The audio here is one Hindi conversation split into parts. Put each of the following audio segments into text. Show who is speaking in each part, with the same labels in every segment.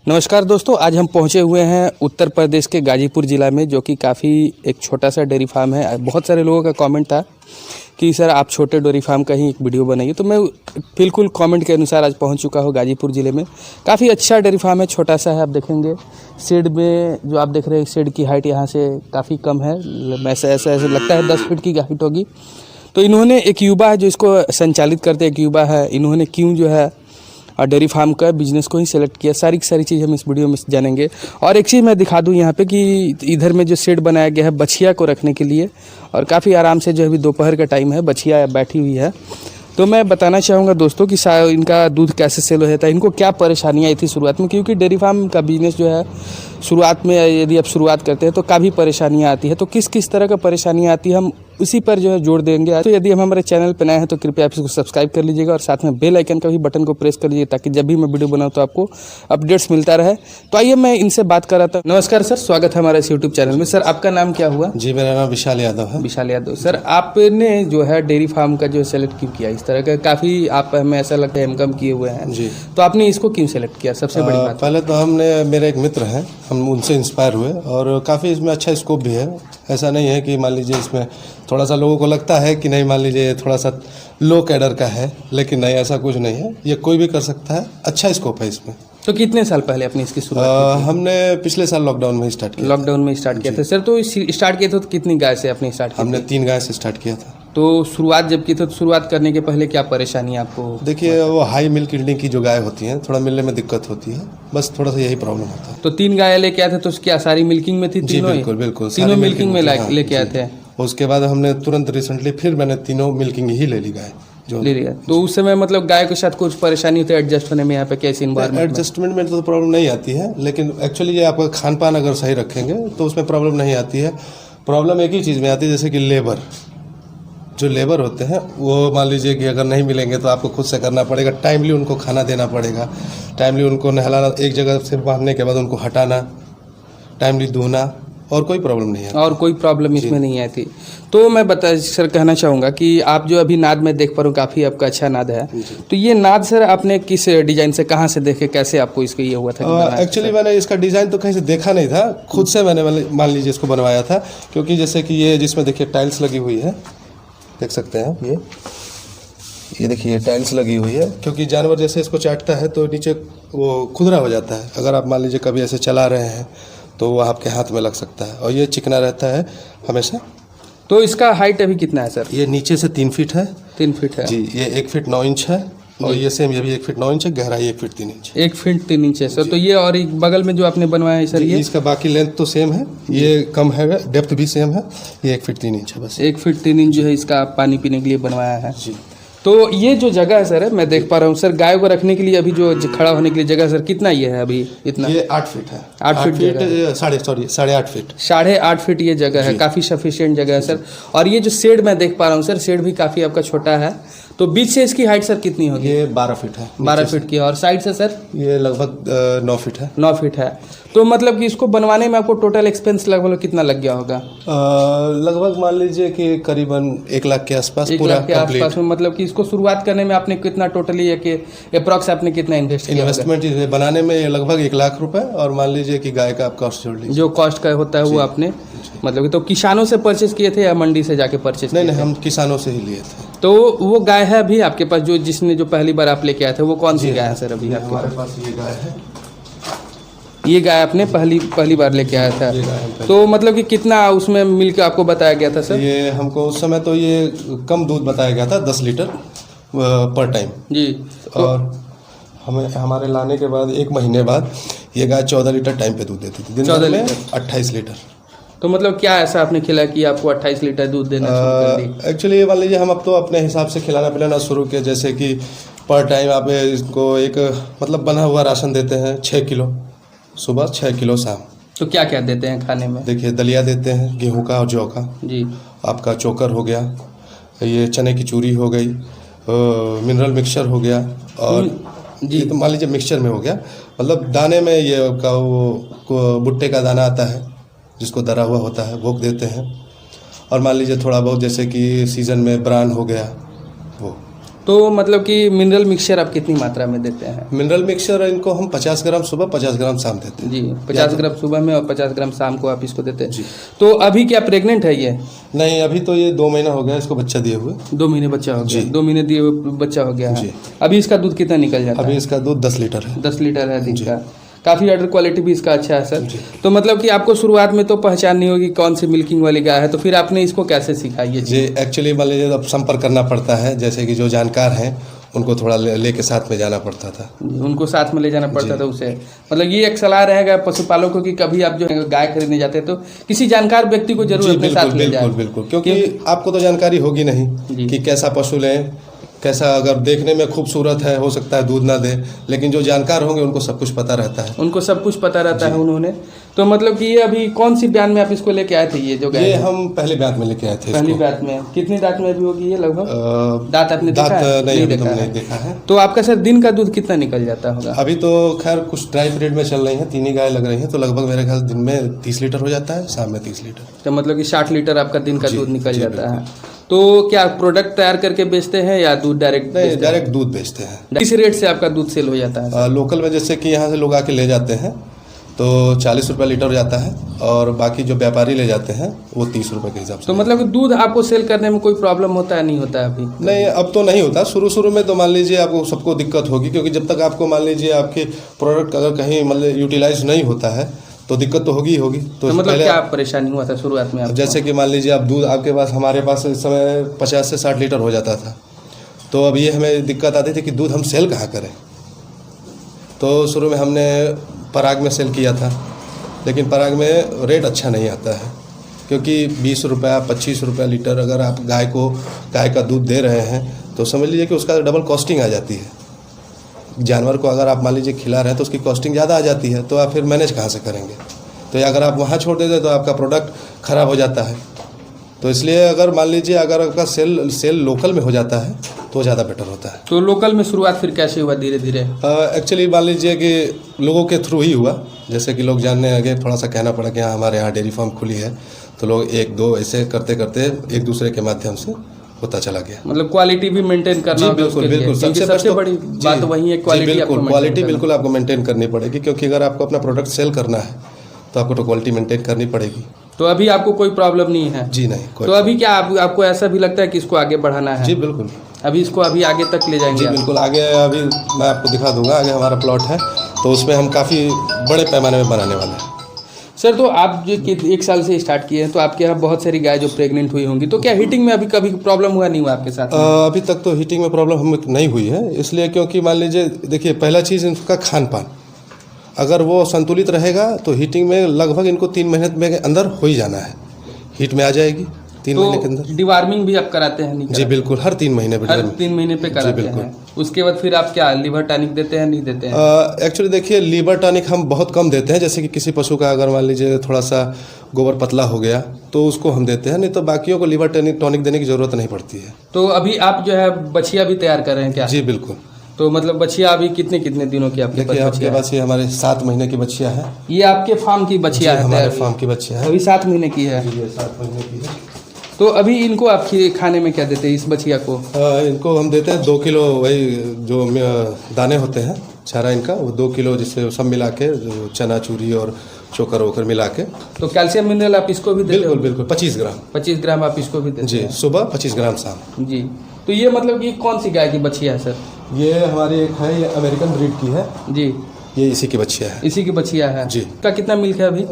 Speaker 1: नमस्कार दोस्तों, आज हम पहुंचे हुए हैं उत्तर प्रदेश के गाजीपुर ज़िला में, जो कि काफ़ी एक छोटा सा डेयरी फार्म है। बहुत सारे लोगों का कमेंट था कि सर आप छोटे डेयरी फार्म का ही एक वीडियो बनाइए, तो मैं बिल्कुल कमेंट के अनुसार आज पहुंच चुका हूं गाजीपुर ज़िले में। काफ़ी अच्छा डेयरी फार्म है, छोटा सा है। आप देखेंगे शेड में जो आप देख रहे हैं, शेड की हाइट यहाँ से काफ़ी कम है, ऐसे लगता है 10 फीट की हाइट होगी। तो इन्होंने एक युवा है जो इसको संचालित करते, एक युवा है, इन्होंने क्यों जो है और डेयरी फार्म का बिजनेस को ही सेलेक्ट किया, सारी चीज़ हम इस वीडियो में जानेंगे। और एक चीज़ मैं दिखा दूं यहाँ पे कि इधर में जो शेड बनाया गया है बछिया को रखने के लिए, और काफ़ी आराम से जो है, अभी दोपहर का टाइम है, बछिया बैठी हुई है। तो मैं बताना चाहूँगा दोस्तों कि इनका दूध कैसे सेल होता है, इनको क्या परेशानियाँ आई थी शुरुआत में, क्योंकि डेयरी फार्म का बिजनेस जो है शुरुआत में यदि आप शुरुआत करते हैं तो काफ़ी परेशानियाँ आती है। तो किस किस तरह का परेशानियाँ आती है हम उसी पर जो है जोड़ देंगे। तो यदि हम हमारे चैनल पर नए हैं तो कृपया आप इसको सब्सक्राइब कर लीजिएगा और साथ में बेल आइकन का भी बटन को प्रेस कर लीजिए, ताकि जब भी मैं वीडियो बनाऊँ तो आपको अपडेट्स मिलता रहे। तो आइए मैं इनसे बात कर रहा था। नमस्कार सर, स्वागत है हमारे इस यूट्यूब चैनल में। सर आपका नाम क्या हुआ?
Speaker 2: जी, मेरा नाम विशाल यादव है।
Speaker 1: विशाल यादव। सर आपने जो है डेयरी फार्म का जो सेलेक्ट क्यों किया? इस तरह का काफ़ी आप हमें ऐसा लगता है एमकॉम किए हुए हैं
Speaker 2: जी,
Speaker 1: तो आपने इसको क्यों सेलेक्ट किया? सबसे बड़ी बात।
Speaker 2: पहले तो मेरे एक मित्र हैं, हम उनसे इंस्पायर हुए और काफ़ी इसमें अच्छा स्कोप भी है। ऐसा नहीं है कि मान लीजिए इसमें थोड़ा सा लोगों को लगता है कि नहीं, मान लीजिए थोड़ा सा लो कैडर का है, लेकिन नहीं, ऐसा कुछ नहीं है। ये कोई भी कर सकता है, अच्छा स्कोप है इसमें।
Speaker 1: तो कितने साल पहले अपनी इसकी शुरुआत की?
Speaker 2: हमने पिछले साल लॉकडाउन में स्टार्ट किया।
Speaker 1: लॉकडाउन में स्टार्ट किया था सर। तो स्टार्ट किए थे तो कितनी गाय से अपनी स्टार्ट की?
Speaker 2: हमने 3 गाय से स्टार्ट किया था।
Speaker 1: तो शुरुआत जब की थी, तो शुरुआत करने के पहले क्या परेशानी आपको?
Speaker 2: देखिए, वो हाई मिल्क यील्डिंग की जो गाय होती हैं, थोड़ा मिलने में दिक्कत होती है, बस थोड़ा सा यही प्रॉब्लम होता है।
Speaker 1: तो 3 गाय लेके आए थे, तो क्या सारी मिल्किंग में थी?
Speaker 2: जी बिल्कुल बिल्कुल,
Speaker 1: तीनों मिल्किंग में लेके आए थे।
Speaker 2: उसके बाद हमने तुरंत रिसेंटली फिर मैंने तीनों मिल्किंग ही ले ली गाय जो
Speaker 1: ले लिया। तो उस समय मतलब गाय के साथ कुछ परेशानी होती है एडजस्ट होने में? यहाँ पे कैसे इन्वायरमेंट?
Speaker 2: एडजस्टमेंट में तो प्रॉब्लम नहीं आती है, लेकिन एक्चुअली ये आपका खान पान अगर सही रखेंगे तो उसमें प्रॉब्लम नहीं आती है। प्रॉब्लम एक ही चीज़ में आती है, जैसे कि लेबर, जो लेबर होते हैं वो मान लीजिए कि अगर नहीं मिलेंगे तो आपको खुद से करना पड़ेगा। टाइमली उनको खाना देना पड़ेगा, टाइमली उनको नहलाना, एक जगह से बांधने के बाद उनको हटाना, टाइमली धोना, और कोई प्रॉब्लम नहीं है।
Speaker 1: और कोई प्रॉब्लम इसमें नहीं आई थी। तो मैं सर कहना चाहूँगा कि आप जो अभी नाद में देख पा रहे हो, काफ़ी आपका अच्छा नाद है। तो ये नाद सर आपने किस डिजाइन से, कहाँ से देखे, कैसे आपको इसको ये हुआ था?
Speaker 2: एक्चुअली मैंने इसका डिज़ाइन तो कहीं से देखा नहीं था, खुद से मैंने मान लीजिए इसको बनवाया था। क्योंकि जैसे कि ये जिसमें देखिए टाइल्स लगी हुई है, देख सकते हैं ये देखिए टाइल्स लगी हुई है। क्योंकि जानवर जैसे इसको चाटता है तो नीचे वो खुदरा हो जाता है। अगर आप मान लीजिए कभी ऐसे चला रहे हैं तो वो आपके हाथ में लग सकता है, और ये चिकना रहता है हमेशा।
Speaker 1: तो इसका हाइट अभी कितना है सर?
Speaker 2: ये नीचे से 3 फीट है।
Speaker 1: 3 फीट है
Speaker 2: जी। ये 1 फीट 9 इंच है, और ये सेम, ये भी 1 फीट 9 इंच है। गहराई 1 फीट 3 इंच।
Speaker 1: 1 फीट 3 इंच है सर। तो ये और एक बगल में जो आपने बनवाया है सर, ये
Speaker 2: इसका बाकी लेंथ तो सेम है, ये कम है, डेप्थ भी सेम है। ये 1 फीट 3 इंच है बस।
Speaker 1: 1 फीट 3 इंच जो है इसका पानी पीने के लिए बनवाया है
Speaker 2: जी।
Speaker 1: तो ये जो जगह है सर, मैं देख पा रहा हूँ सर, गाय को रखने के लिए अभी जो खड़ा होने के लिए जगह सर कितना ये है अभी? इतना
Speaker 2: ये 8 फीट है।
Speaker 1: 8 फीट
Speaker 2: साढ़े 8 फीट।
Speaker 1: 8.5 फीट ये जगह है, काफ़ी सफिशिएंट जगह है सर। और ये जो शेड मैं देख पा रहा हूँ सर, शेड भी काफ़ी आपका छोटा है। तो बीच से इसकी हाइट सर कितनी होगी?
Speaker 2: ये 12 फीट है।
Speaker 1: 12 फीट की। और साइड से सर?
Speaker 2: ये लगभग 9 फीट है।
Speaker 1: 9 फीट है। तो मतलब कि इसको बनवाने में आपको टोटल एक्सपेंस लगभग कितना लग गया होगा?
Speaker 2: लगभग मान लीजिए कि करीबन 1 लाख के आसपास।
Speaker 1: 1 लाख के आसपास में। मतलब कि इसको शुरुआत करने में आपने कितना टोटली अप्रॉक्स आपने कितना
Speaker 2: इन्वेस्टमेंट बनाने में लगभग 1 लाख रुपए, और मान लीजिए कि गाय का आप कॉस्ट जोड़ लीजिए,
Speaker 1: जो कॉस्ट का होता है वो आपने मतलब कि तो किसानों से परचेज किए थे या मंडी से जाके परचेज?
Speaker 2: नहीं, हम किसानों से ही लिए थे।
Speaker 1: तो वो गाय है अभी आपके पास जिसने जो पहली बार आप लेके आए थे, वो कौन सी गाय है सर अभी आपके
Speaker 2: हमारे पास? ये गाय है।
Speaker 1: ये गाय आपने पहली बार लेके आया था। तो मतलब कि कितना उसमें मिल्क आपको बताया गया था सर?
Speaker 2: ये हमको उस समय तो ये कम दूध बताया गया था, 10 लीटर पर टाइम
Speaker 1: जी।
Speaker 2: और हमारे लाने के बाद 1 महीने बाद ये गाय 14 लीटर टाइम पे दूध देती थी।
Speaker 1: 14
Speaker 2: में 28 लीटर।
Speaker 1: तो मतलब क्या ऐसा आपने खिलाया कि आपको 28 लीटर दूध देना शुरू कर दी?
Speaker 2: एक्चुअली ये मान लीजिए हम अब तो अपने हिसाब से खिलाना पिलाना शुरू किया। जैसे कि पर टाइम आप इसको एक मतलब बना हुआ राशन देते हैं, 6 किलो सुबह, 6 किलो शाम।
Speaker 1: तो क्या क्या देते हैं खाने में?
Speaker 2: देखिए, दलिया देते हैं गेहूं का और जौ का
Speaker 1: जी।
Speaker 2: आपका चोकर हो गया, ये चने की चूरी हो गई, मिनरल मिक्सचर हो गया, और जी तो मान लीजिए मिक्सचर में हो गया। मतलब दाने में ये का वो भुट्टे का दाना आता है जिसको दरा हुआ होता है, वो देते हैं। और मान लीजिए थोड़ा बहुत जैसे कि सीज़न में ब्रान हो गया वो।
Speaker 1: तो मतलब कि मिनरल मिक्सचर आप कितनी मात्रा में देते हैं?
Speaker 2: मिनरल मिक्सचर इनको हम 50 ग्राम सुबह 50 ग्राम शाम देते हैं।
Speaker 1: जी, 50 ग्राम सुबह में और 50 ग्राम शाम को आप इसको देते हैं।
Speaker 2: जी।
Speaker 1: तो अभी क्या प्रेग्नेंट है ये?
Speaker 2: नहीं, अभी तो ये 2 महीना हो गया इसको बच्चा दिए हुए।
Speaker 1: 2 महीने बच्चा हो गया?
Speaker 2: जी।
Speaker 1: 2 महीने दिए हुए बच्चा हो गया है।
Speaker 2: जी।
Speaker 1: अभी इसका दूध कितना निकल जाता
Speaker 2: अभी
Speaker 1: है?
Speaker 2: इसका दूध 10 लीटर है।
Speaker 1: 10 लीटर है दिन
Speaker 2: जी।
Speaker 1: का। काफ़ी ऑर्डर क्वालिटी भी इसका अच्छा है सर।
Speaker 2: जी।
Speaker 1: तो मतलब कि आपको शुरुआत में तो पहचान नहीं होगी कौन सी मिल्किंग वाली गाय है, तो फिर आपने इसको कैसे सीखा ये
Speaker 2: जी,
Speaker 1: चीज़?
Speaker 2: एक्चुअली मान लीजिए अब संपर्क करना पड़ता है, जैसे कि जो जानकार हैं उनको थोड़ा लेके साथ में जाना पड़ता था।
Speaker 1: उनको साथ में ले जाना पड़ता
Speaker 2: जी।
Speaker 1: था उसे। मतलब ये एक सलाह रहेगा पशुपालकों की, कभी आप जो है गाय खरीदने जाते हैं तो किसी जानकार व्यक्ति को जरूर
Speaker 2: जी
Speaker 1: अपने साथ ले जाए।
Speaker 2: बिल्कुल, क्योंकि आपको तो जानकारी होगी
Speaker 1: जी।
Speaker 2: नहीं कि कैसा पशु लें, कैसा, अगर देखने में खूबसूरत है हो सकता है दूध ना दे, लेकिन जो जानकार होंगे उनको सब कुछ पता रहता है।
Speaker 1: उनको सब कुछ पता रहता है उन्होंने। तो मतलब कि ये अभी कौन सी ब्यान में आप इसको लेके आए थे ये जो गाय
Speaker 2: ये
Speaker 1: है?
Speaker 2: हम पहले ब्यात में लेके आए थे
Speaker 1: पहली
Speaker 2: इसको।
Speaker 1: ब्यात में। कितनी दांत में अभी होगी ये लगभग? दांत आपने देखा
Speaker 2: दांत
Speaker 1: है?
Speaker 2: नहीं, अभी तो
Speaker 1: देखा
Speaker 2: नहीं
Speaker 1: है।
Speaker 2: देखा है।
Speaker 1: तो आपका सर दिन का दूध कितना निकल जाता होगा?
Speaker 2: अभी तो खैर कुछ ड्राई पीरियड में चल रही हैं, 3 ही गाय लग रही हैं, तो लगभग मेरे ख्याल दिन में 30 लीटर हो जाता है, शाम में 30 लीटर।
Speaker 1: तो मतलब कि 60 लीटर आपका दिन का
Speaker 2: जी,
Speaker 1: दूध निकल
Speaker 2: जी,
Speaker 1: जाता है। तो क्या प्रोडक्ट तैयार करके बेचते हैं या दूध डायरेक्ट?
Speaker 2: नहीं, डायरेक्ट दूध बेचते हैं।
Speaker 1: किस रेट से आपका दूध सेल हो जाता है?
Speaker 2: लोकल में जैसे कि यहाँ से लोग आके ले जाते हैं तो 40 रुपये लीटर हो जाता है, और बाकी जो व्यापारी ले जाते हैं वो 30 रुपये के हिसाब से।
Speaker 1: तो मतलब कि दूध आपको सेल करने में कोई प्रॉब्लम होता है नहीं होता है अभी?
Speaker 2: नहीं, अब तो नहीं होता। शुरू में तो मान लीजिए आपको सबको दिक्कत होगी, क्योंकि जब तक आपको मान लीजिए आपके प्रोडक्ट अगर कहीं मतलब यूटिलाइज नहीं होता है तो दिक्कत तो होगी ही होगी।
Speaker 1: तो मतलब क्या परेशानी हुआ था शुरुआत में आपको?
Speaker 2: जैसे कि मान लीजिए आप दूध आपके पास, हमारे पास इस समय 50 से 60 लीटर हो जाता था, तो अब ये हमें दिक्कत आती थी कि दूध हम सेल कहाँ करें। तो शुरू में हमने पराग में सेल किया था, लेकिन पराग में रेट अच्छा नहीं आता है, क्योंकि 20 रुपया 25 रुपया लीटर अगर आप गाय का दूध दे रहे हैं तो समझ लीजिए कि उसका डबल कॉस्टिंग आ जाती है। जानवर को अगर आप मान लीजिए खिला रहे हैं तो उसकी कॉस्टिंग ज़्यादा आ जाती है, तो आप फिर मैनेज कहाँ से करेंगे। तो या अगर आप वहाँ छोड़ देते तो आपका प्रोडक्ट ख़राब हो जाता है। तो इसलिए अगर मान लीजिए अगर आपका सेल लोकल में हो जाता है तो ज़्यादा बेटर होता है।
Speaker 1: तो लोकल में शुरुआत फिर कैसे हुआ धीरे धीरे?
Speaker 2: एक्चुअली मान लीजिए कि लोगों के थ्रू ही हुआ, जैसे कि लोग जानने लगे, थोड़ा सा कहना पड़ा कि हाँ हमारे यहाँ डेयरी फार्म खुली है, तो लोग 1-2 ऐसे करते करते एक दूसरे के माध्यम से होता चला गया।
Speaker 1: मतलब क्वालिटी भी मेंटेन करना होगा उसके लिए,
Speaker 2: बिल्कुल।
Speaker 1: क्योंकि सबसे बड़ी बात वही है क्वालिटी।
Speaker 2: क्वालिटी बिल्कुल आपको मेंटेन करनी पड़ेगी, क्योंकि अगर आपको अपना प्रोडक्ट सेल करना है तो आपको तो क्वालिटी मेंटेन करनी पड़ेगी।
Speaker 1: तो अभी आपको कोई प्रॉब्लम नहीं है?
Speaker 2: जी नहीं।
Speaker 1: तो अभी क्या आपको ऐसा भी लगता है कि इसको आगे बढ़ाना है?
Speaker 2: जी बिल्कुल।
Speaker 1: अभी इसको अभी आगे तक ले जाएंगे?
Speaker 2: जी बिल्कुल, आगे अभी मैं आपको दिखा दूंगा। आगे हमारा प्लॉट है तो उसमें हम काफ़ी बड़े पैमाने में बनाने वाले हैं।
Speaker 1: सर, तो आप जो 1 साल से स्टार्ट किए हैं, तो आपके यहाँ बहुत सारी गाय जो प्रेग्नेंट हुई होंगी, तो क्या हीटिंग में अभी कभी प्रॉब्लम हुआ नहीं हुआ आपके साथ?
Speaker 2: अभी तक तो हीटिंग में प्रॉब्लम हमें नहीं हुई है, इसलिए क्योंकि मान लीजिए देखिए, पहला चीज़ इनका खान पान अगर वो संतुलित रहेगा तो हीटिंग में लगभग इनको 3 महीने में अंदर हो ही जाना है, हीट में आ जाएगी 3 महीने के अंदर।
Speaker 1: डिवार्मिंग भी आप कराते हैं? नहीं
Speaker 2: जी बिल्कुल, हर 3 महीने पे।
Speaker 1: हर 3 महीने पे कराते हैं। उसके बाद फिर आप क्या लीवर टॉनिक देते हैं नहीं देते हैं?
Speaker 2: एक्चुअली देखिए, लीवर टॉनिक हम बहुत कम देते हैं। जैसे कि किसी पशु का अगर मान लीजिए थोड़ा सा गोबर पतला हो गया तो उसको हम देते हैं, नहीं तो बाकियों को लीवर टॉनिक देने की ज़रूरत नहीं पड़ती है।
Speaker 1: तो अभी आप जो है बछिया भी तैयार कर रहे हैं क्या?
Speaker 2: जी बिल्कुल।
Speaker 1: तो मतलब बछिया अभी कितने दिनों की आपके पास?
Speaker 2: आपके पास ये हमारे 7 महीने की बछिया है।
Speaker 1: ये आपके फार्म की बछिया है?
Speaker 2: हमारे फार्म की बछिया है,
Speaker 1: अभी 7 महीने की है।
Speaker 2: ये 7 महीने की है।
Speaker 1: तो अभी इनको आप खाने में क्या देते हैं इस बछिया को?
Speaker 2: इनको हम देते हैं 2 किलो वही जो दाने होते हैं चारा इनका, वो 2 किलो, जिससे सब मिला के चना चूरी और चोकर वोकर मिला के।
Speaker 1: तो कैल्शियम मिनरल आप इसको भी देते हो?
Speaker 2: बिल्कुल 25 ग्राम।
Speaker 1: 25 ग्राम आप इसको भी देते
Speaker 2: जी,
Speaker 1: हैं?
Speaker 2: सुबह 25 ग्राम शाम।
Speaker 1: जी। तो ये मतलब कि कौन सी गाय की बछिया है सर?
Speaker 2: ये हमारी एक है, ये अमेरिकन ब्रीड की है
Speaker 1: जी।
Speaker 2: ये इसी की बच्चिया है।
Speaker 1: इसी की बछिया है
Speaker 2: जी।
Speaker 1: का कितना मिल्क है अभी?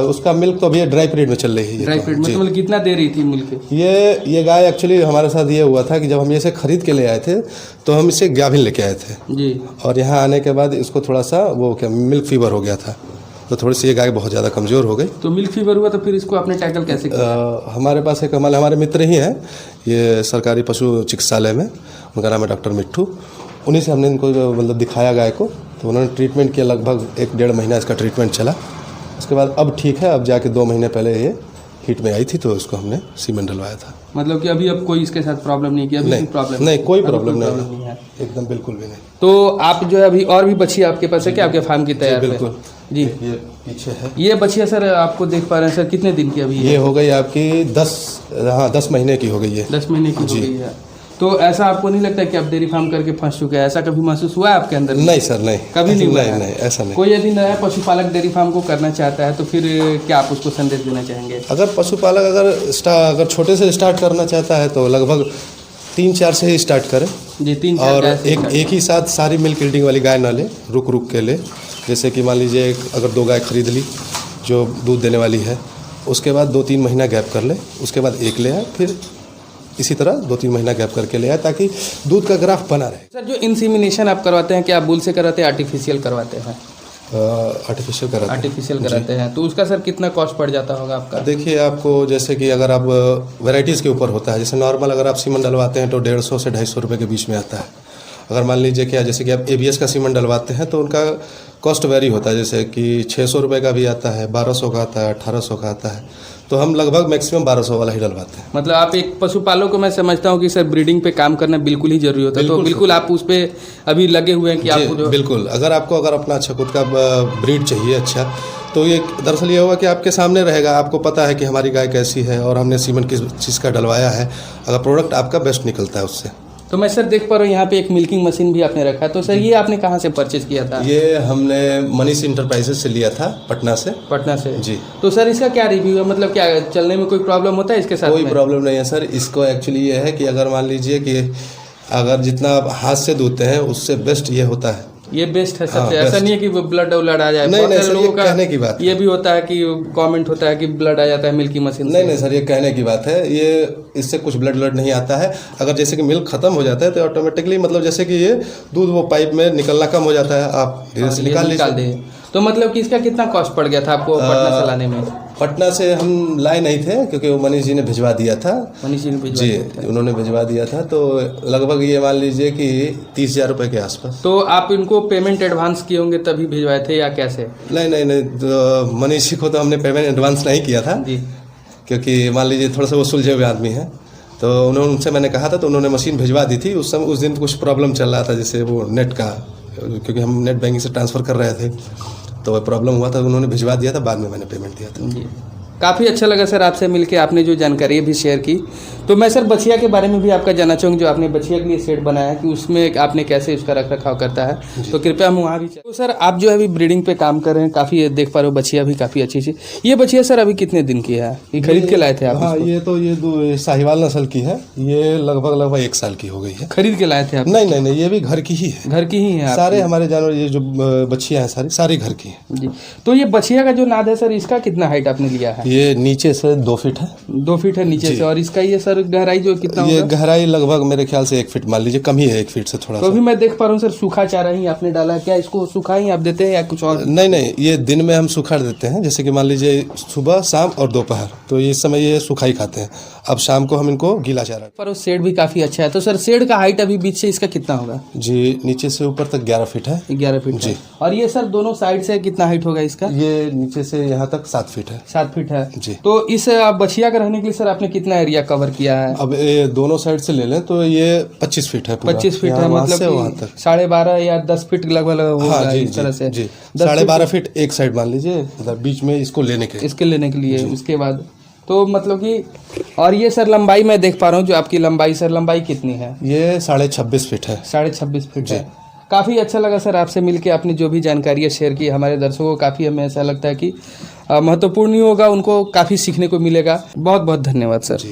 Speaker 2: उसका मिल्क तो अभी ड्राई पीरियड में चल रही है।
Speaker 1: ड्राई पीरियड में? मतलब कितना दे रही थी मिल्क?
Speaker 2: ये गाय एक्चुअली हमारे साथ ये हुआ था कि जब हम इसे खरीद के ले आए थे तो हम इसे गाभिन लेके आए थे
Speaker 1: जी।
Speaker 2: और यहाँ आने के बाद इसको थोड़ा सा वो क्या मिल्क फीवर हो गया था, तो थोड़ी सी ये गाय बहुत ज़्यादा कमज़ोर हो गई।
Speaker 1: तो मिल्क फीवर हुआ तो फिर इसको आपने टैकल कैसे किया?
Speaker 2: हमारे पास एक हमारे मित्र ही हैं, ये सरकारी पशु चिकित्सालय में, उनका नाम है डॉक्टर मिट्ठू। उन्हीं से हमने इनको मतलब दिखाया गाय को, तो उन्होंने ट्रीटमेंट किया, लगभग 1-1.5 महीना इसका ट्रीटमेंट चला। उसके बाद अब ठीक है, अब जाके 2 महीने पहले ये हीट में आई थी तो उसको हमने सीमेंट डलवाया था।
Speaker 1: मतलब कि अभी अब कोई इसके साथ प्रॉब्लम नहीं किया?
Speaker 2: नहीं,
Speaker 1: प्रॉब्लम
Speaker 2: नहीं, कोई प्रॉब्लम नहीं है, एकदम बिल्कुल भी नहीं।
Speaker 1: तो आप जो है अभी और भी बछिया आपके पास है क्या आपके फार्म की तैयार?
Speaker 2: बिल्कुल
Speaker 1: जी।
Speaker 2: ये पीछे है,
Speaker 1: ये बछिया सर आपको देख पा रहे हैं सर, कितने दिन की अभी
Speaker 2: ये हो गई आपकी 10 महीने की हो गई है।
Speaker 1: 10 महीने की हो गई है। तो ऐसा आपको नहीं लगता कि आप डेयरी फार्म करके फंस चुके हैं? ऐसा कभी महसूस हुआ है आपके अंदर?
Speaker 2: नहीं सर, नहीं,
Speaker 1: कभी नहीं हुआ है?
Speaker 2: नहीं, ऐसा नहीं।
Speaker 1: कोई यदि नया पशुपालक डेयरी फार्म को करना चाहता है तो फिर क्या आप उसको संदेश देना चाहेंगे?
Speaker 2: अगर पशुपालक अगर छोटे से स्टार्ट करना चाहता है तो लगभग 3-4 से ही स्टार्ट करें।
Speaker 1: जी, 3-4
Speaker 2: और
Speaker 1: गाय से
Speaker 2: एक ही साथ सारी मिल्क यील्डिंग वाली गाय ना ले, रुक के ले। जैसे कि मान लीजिए अगर 2 गाय खरीद ली जो दूध देने वाली है, उसके बाद 2-3 महीना गैप कर ले, उसके बाद एक ले आए, फिर इसी तरह 2-3 महीना गैप करके ले आए ताकि दूध का ग्राफ बना रहे।
Speaker 1: सर, जो इंसीमिनेशन आप करवाते हैं, क्या आप बुल से कराते हैं, आर्टिफिशियल करवाते हैं?
Speaker 2: आर्टिफिशियल
Speaker 1: कराते हैं। तो उसका सर कितना कॉस्ट पड़ जाता होगा आपका?
Speaker 2: देखिए, आपको जैसे कि अगर आप वैरायटीज़ के ऊपर होता है, जैसे नॉर्मल अगर आप सीमन डलवाते हैं तो 150 से 250 रुपये के बीच में आता है। अगर मान लीजिए क्या जैसे कि आप ABS का सीमन डलवाते हैं तो उनका कॉस्ट वेरी होता है, जैसे कि 600 रुपये का भी आता है, 1200 का आता है, 1800 का आता है। तो हम लगभग मैक्सिमम 1200 वाला ही डलवाते हैं।
Speaker 1: मतलब आप एक पशुपालक को मैं समझता हूँ कि सर ब्रीडिंग पे काम करना बिल्कुल ही जरूरी होता है, तो बिल्कुल आप उस पर अभी लगे हुए हैं कि आपको जो
Speaker 2: बिल्कुल अगर अपना अच्छा खुद का ब्रीड चाहिए अच्छा, तो ये दरअसल ये होगा कि आपके सामने रहेगा, आपको पता है कि हमारी गाय कैसी है और हमने सीमन किस चीज़ का डलवाया है। अगर प्रोडक्ट आपका बेस्ट निकलता है उससे।
Speaker 1: तो मैं सर देख पा रहा हूँ यहाँ पे एक मिल्किंग मशीन भी आपने रखा है, तो सर ये आपने कहाँ से परचेज किया था?
Speaker 2: ये हमने मनीष इंटरप्राइजेस से लिया था, पटना से जी।
Speaker 1: तो सर इसका क्या रिव्यू है, मतलब क्या चलने में कोई प्रॉब्लम होता है इसके साथ?
Speaker 2: कोई प्रॉब्लम नहीं है सर। इसको एक्चुअली ये है कि अगर मान लीजिए कि अगर जितना आप हाथ से धोते हैं उससे बेस्ट ये होता है।
Speaker 1: ये बेस्ट है सबसे। ऐसा नहीं है कि ब्लड आ जाए।
Speaker 2: नहीं सर, ये कहने की बात।
Speaker 1: ये भी होता है कि कमेंट होता है कि ब्लड आ जाता है मिल्की मशीन से।
Speaker 2: नहीं सर, ये कहने की बात है। ये इससे कुछ ब्लड नहीं आता है। अगर जैसे कि मिल्क खत्म हो जाता है तो ऑटोमेटिकली मतलब जैसे कि ये दूध वो पाइप में निकलना कम हो जाता है, आप धीरे से निकाल लीजिए।
Speaker 1: तो मतलब कि इसका कितना कॉस्ट पड़ गया था आपको पटना से लाने में?
Speaker 2: पटना से हम लाए नहीं थे क्योंकि वो मनीष जी ने भिजवा दिया था।
Speaker 1: मनीष जी ने भिजवा दिया था।
Speaker 2: उन्होंने भिजवा दिया था। तो लगभग ये मान लीजिए कि 30,000 रुपये के आसपास।
Speaker 1: तो आप इनको पेमेंट एडवांस किए होंगे तभी भिजवाए थे या कैसे?
Speaker 2: नहीं, तो मनीष जी को तो हमने पेमेंट एडवांस नहीं किया था
Speaker 1: जी,
Speaker 2: क्योंकि मान लीजिए थोड़ा सा वो सुलझे हुए आदमी हैं। तो उनसे मैंने कहा था तो उन्होंने मशीन भिजवा दी थी। उस दिन कुछ प्रॉब्लम चल रहा था, जैसे वो नेट का, क्योंकि हम नेट बैंकिंग से ट्रांसफ़र कर रहे थे तो वह प्रॉब्लम हुआ था, उन्होंने भिजवा दिया था, बाद में मैंने पेमेंट दिया था।
Speaker 1: जी, काफ़ी अच्छा लगा सर आपसे मिलके, आपने जो जानकारी भी शेयर की। तो मैं सर बछिया के बारे में भी आपका जानना चाहूँगी, जो आपने बछिया के लिए सेट बनाया है कि उसमें आपने कैसे उसका रख रखाव करता है, तो कृपया हम वहाँ भी। तो सर आप जो है अभी ब्रीडिंग पे काम कर रहे हैं, काफ़ी देख पा रहे हो बछिया भी काफ़ी अच्छी सी। ये बछिया सर अभी कितने दिन की है? ये खरीद के लाए थे आप?
Speaker 2: हाँ, ये साहिवाल नस्ल की है। ये लगभग 1 साल की हो गई है।
Speaker 1: खरीद के लाए थे आप?
Speaker 2: नहीं, ये भी घर की ही है।
Speaker 1: घर की ही है?
Speaker 2: सारे हमारे जानवर ये जो बछिया हैं सारी घर की हैं
Speaker 1: जी। तो ये बछिया का जो नाद है सर, इसका कितना हाइट आपने लिया है?
Speaker 2: ये नीचे से 2 फीट है।
Speaker 1: 2 फीट है नीचे से। और इसका ये सर गहराई जो कितना
Speaker 2: ये
Speaker 1: होगा?
Speaker 2: गहराई लगभग मेरे ख्याल से 1 फीट, मान लीजिए कम ही है 1 फीट से थोड़ा
Speaker 1: तो अभी मैं देख पा रहा हूँ सर सूखा चारा ही आपने डाला है, क्या इसको सूखा ही आप देते हैं या कुछ और?
Speaker 2: नहीं, ये दिन में हम सूखा देते हैं, जैसे कि मान लीजिए सुबह, शाम और दोपहर, तो इस समय ये सूखा ही खाते हैं। अब शाम को हम इनको गीला चारा।
Speaker 1: पर शेड भी काफी अच्छा है। तो सर शेड का हाइट अभी बीच से इसका कितना होगा?
Speaker 2: जी, नीचे से ऊपर तक 11 फीट है।
Speaker 1: 11 फीट जी। और ये सर दोनों साइड से कितना हाइट होगा इसका?
Speaker 2: ये नीचे से यहाँ तक 7 फीट है।
Speaker 1: 7 फीट है
Speaker 2: जी।
Speaker 1: तो इस बछिया का रहने के लिए सर आपने कितना एरिया कवर किया है?
Speaker 2: अब ये दोनों साइड से ले लें तो ये 25 फीट है।
Speaker 1: 25 फीट है, मतलब 12.5 या 10 फीट लगभग होगा।
Speaker 2: हाँ,
Speaker 1: इस तरह से
Speaker 2: 12.5 फीट एक साइड मान लीजिए, बीच में इसको लेने के लिए।
Speaker 1: उसके बाद तो मतलब कि, और ये सर लंबाई मैं देख पा रहा हूँ, जो आपकी लंबाई सर लंबाई कितनी है?
Speaker 2: ये 26.5 फीट है।
Speaker 1: 26.5 फीट है। काफ़ी अच्छा लगा सर आपसे मिलके, आपने जो भी जानकारी शेयर की हमारे दर्शकों को काफ़ी, हमें ऐसा लगता है कि महत्वपूर्ण ही होगा, उनको काफ़ी सीखने को मिलेगा। बहुत बहुत धन्यवाद सर।